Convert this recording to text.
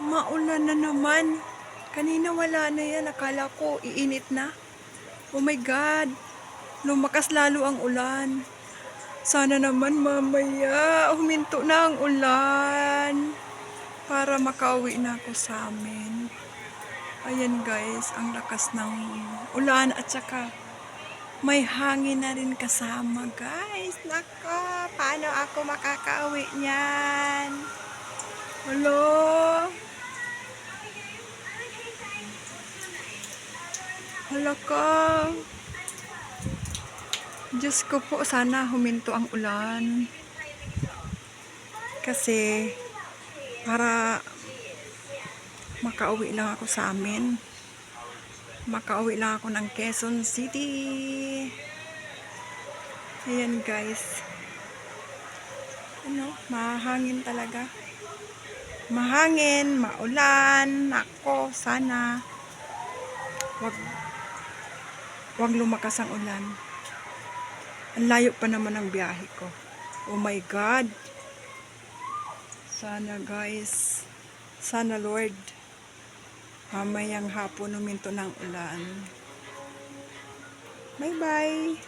Maulan na naman. Kanina wala na yan. Akala ko iinit na. Oh my God. Lumakas lalo ang ulan. Sana naman mamaya huminto na ang ulan. Para makauwi na ako sa amin. Ayan guys, ang lakas ng ulan at saka may hangin na rin kasama guys. Nako, paano ako makakauwi niyan? Hello? Hala ka. Diyos ko po, sana huminto ang ulan. Kasi, para makauwi lang ako sa amin. Makauwi lang ako ng Quezon City. Ayan guys. Ano, mahangin talaga. Mahangin, maulan. Ako, sana wag lumakas ang ulan. Ang layo pa naman ang biyahe ko. Oh my God. Sana guys. Sana Lord. Mamayang hapon huminto ng ulan. Bye bye.